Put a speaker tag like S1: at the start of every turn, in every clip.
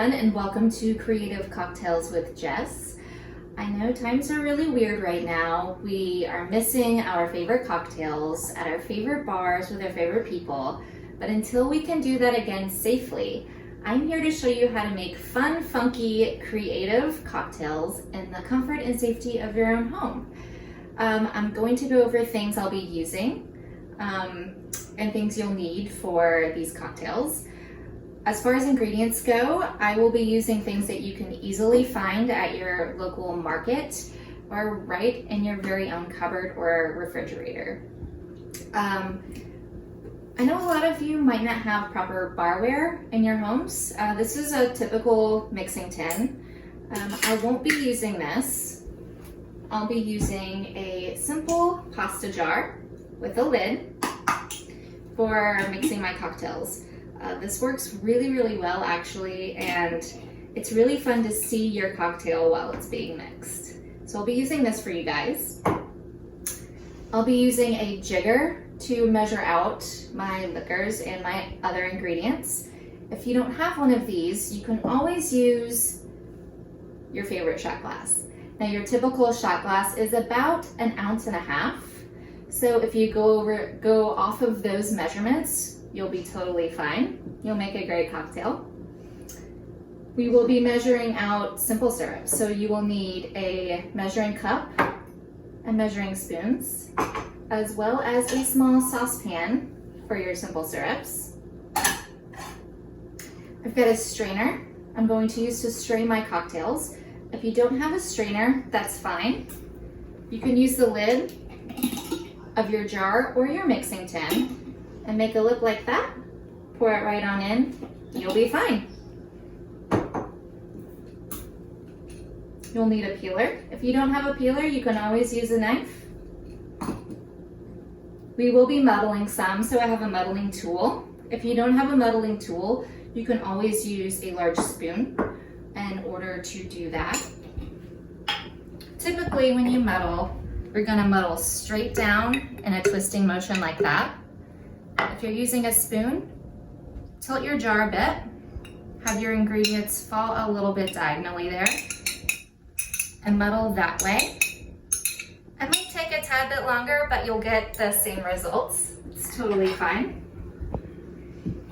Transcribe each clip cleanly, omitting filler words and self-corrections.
S1: everyone, and welcome to Creative Cocktails with Jess. I know times are really weird right now. We are missing our favorite cocktails at our favorite bars with our favorite people, but until we can do that again safely, I'm here to show you how to make fun, funky, creative cocktails in the comfort and safety of your own home. I'm going to go over things I'll be using and things you'll need for these cocktails. As far as ingredients go, I will be using things that you can easily find at your local market or right in your very own cupboard or refrigerator. I know a lot of you might not have proper barware in your homes. This is a typical mixing tin. I won't be using this. I'll be using a simple pasta jar with a lid for mixing my cocktails. This works really well actually, and it's really fun to see your cocktail while it's being mixed. So I'll be using this for you guys. I'll be using a jigger to measure out my liquors and my other ingredients. If you don't have one of these, you can always use your favorite shot glass. Now your typical shot glass is about 1.5 ounces. So if you go off of those measurements, you'll be totally fine. You'll make a great cocktail. We will be measuring out simple syrup. So you will need a measuring cup and measuring spoons, as well as a small saucepan for your simple syrups. I've got a strainer I'm going to use to strain my cocktails. If you don't have a strainer, that's fine. You can use the lid of your jar or your mixing tin and make a lip like that. Pour it right on in. You'll be fine. You'll need a peeler. If you don't have a peeler, you can always use a knife. We will be muddling some, so I have a muddling tool. If you don't have a muddling tool, you can always use a large spoon in order to do that. Typically, when you muddle, we're gonna muddle straight down in a twisting motion like that. If you're using a spoon, tilt your jar a bit, have your ingredients fall a little bit diagonally there, and muddle that way. It might take a tad bit longer, but you'll get the same results. It's totally fine.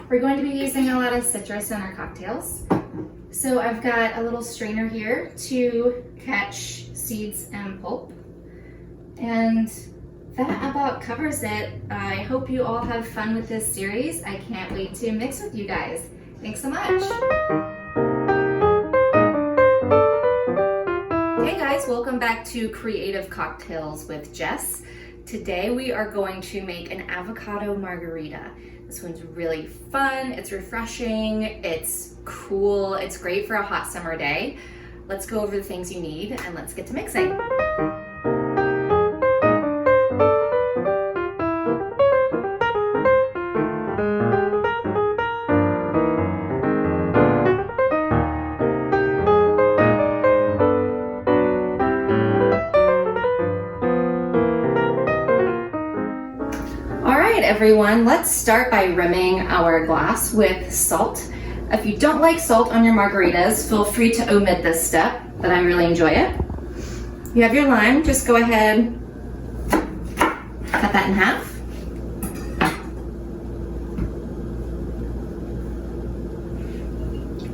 S1: We're going to be using a lot of citrus in our cocktails. So I've got a little strainer here to catch seeds and pulp. And that about covers it. I hope you all have fun with this series. I can't wait to mix with you guys. Thanks so much. Hey guys, welcome back to Creative Cocktails with Jess. Today we are going to make an avocado margarita. This one's really fun, it's refreshing, it's cool, it's great for a hot summer day. Let's go over the things you need and let's get to mixing. Everyone, let's start by rimming our glass with salt. If you don't like salt on your margaritas, feel free to omit this step, but I really enjoy it. You have your lime, just go ahead, cut that in half.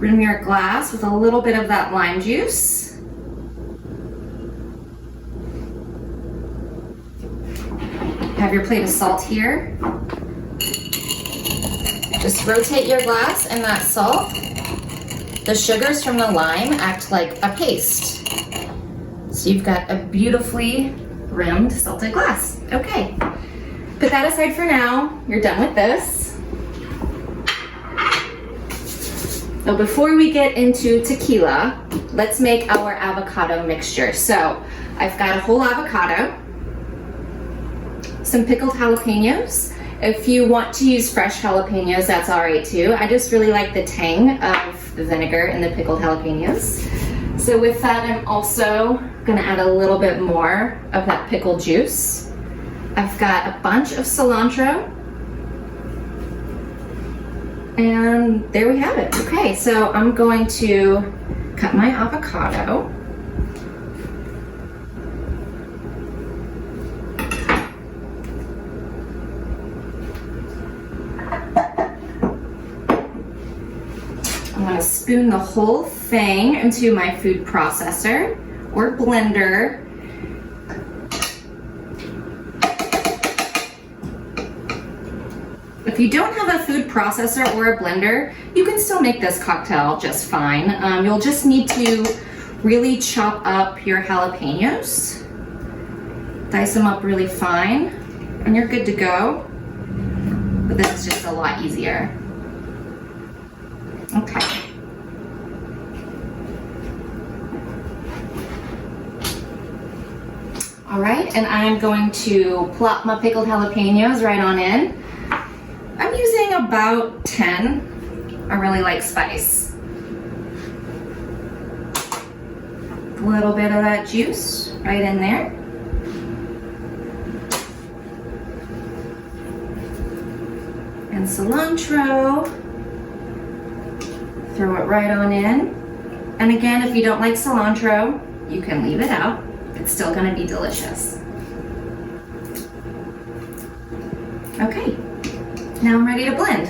S1: Rim your glass with a little bit of that lime juice. Have your plate of salt here. Just rotate your glass and that salt. The sugars from the lime act like a paste. So you've got a beautifully rimmed salted glass. Okay, put that aside for now. You're done with this. So before we get into tequila, let's make our avocado mixture. So I've got a whole avocado, some pickled jalapenos. If you want to use fresh jalapenos, that's all right too. I just really like the tang of the vinegar and the pickled jalapenos. So with that, I'm also gonna add a little bit more of that pickled juice. I've got a bunch of cilantro And there we have it. Okay, so I'm going to cut my avocado. I'm going to spoon the whole thing into my food processor or blender. If you don't have a food processor or a blender, you can still make this cocktail just fine. You'll just need to really chop up your jalapenos, dice them up really fine, and you're good to go. But this is just a lot easier. Okay. All right, and I'm going to plop my pickled jalapenos right on in. I'm using about 10. I really like spice. A little bit of that juice right in there. And cilantro. Throw it right on in. And again, if you don't like cilantro, you can leave it out. It's still gonna be delicious. Okay. Now I'm ready to blend.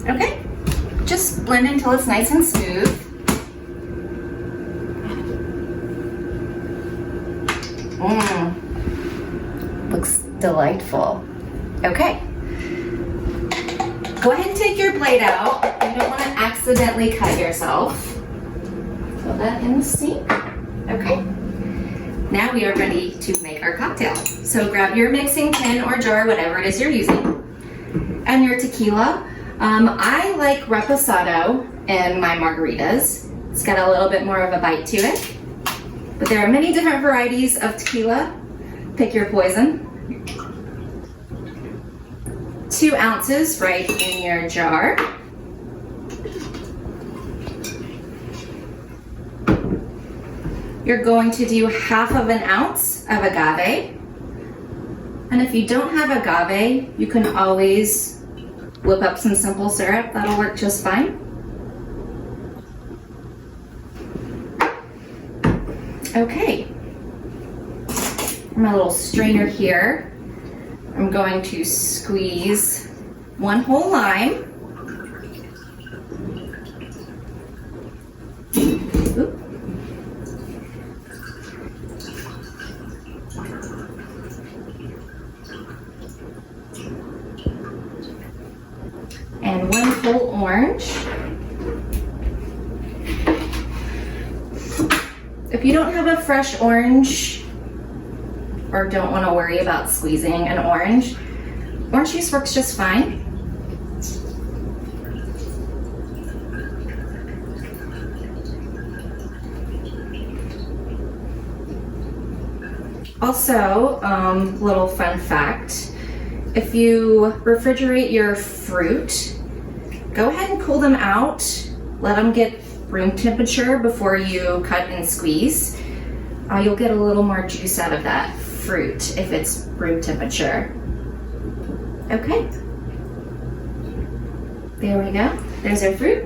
S1: Okay, just blend until it's nice and smooth. Looks delightful. Okay. Go ahead and take your blade out. You don't want to accidentally cut yourself. Throw that in the sink. Okay. Now we are ready to make our cocktail. So grab your mixing tin or jar, whatever it is you're using, and your tequila. I like reposado in my margaritas. It's got a little bit more of a bite to it. But there are many different varieties of tequila. Pick your poison. 2 ounces right in your jar. You're going to do 1/2 ounce of agave. And if you don't have agave, you can always whip up some simple syrup. That'll work just fine. Okay. My little strainer here. I'm going to squeeze 1 whole lime. Oop. And 1 whole orange. If you don't have a fresh orange or don't want to worry about squeezing an orange juice works just fine. Also, little fun fact, if you refrigerate your fruit, go ahead and pull them out, let them get room temperature before you cut and squeeze. You'll get a little more juice out of that fruit if it's room temperature. Okay. There we go. There's our fruit.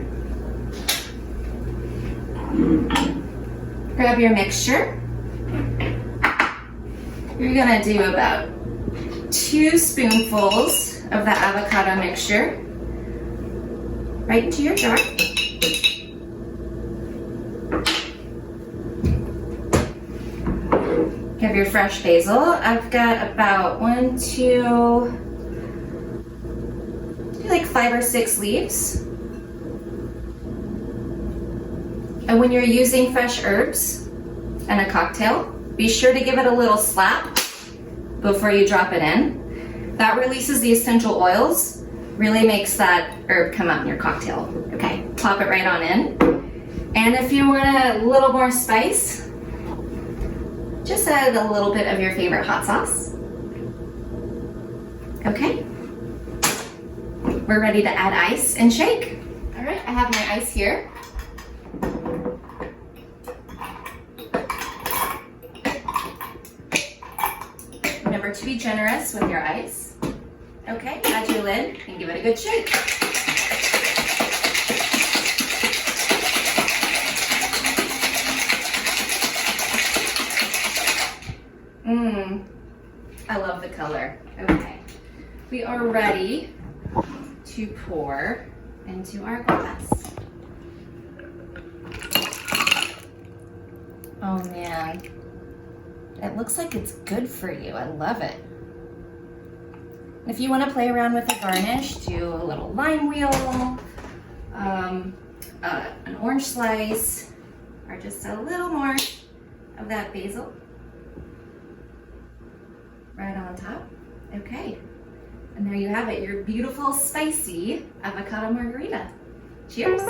S1: Grab your mixture. You're gonna do about 2 spoonfuls of the avocado mixture right into your jar. Have your fresh basil. I've got about 5 or 6 leaves. And when you're using fresh herbs in a cocktail, be sure to give it a little slap before you drop it in. That releases the essential oils, really makes that herb come out in your cocktail. Okay, plop it right on in. And if you want a little more spice, Just add a little bit of your favorite hot sauce. Okay. We're ready to add ice and shake. All right, I have my ice here. Remember to be generous with your ice. Okay, add your lid and give it a good shake. I love the color. Okay, we are ready to pour into our glass. Oh man, it looks like it's good for you. I love it. If you want to play around with the garnish, do a little lime wheel, an orange slice, or just a little more of that basil right on top. Okay, and there you have it, your beautiful, spicy avocado margarita. Cheers.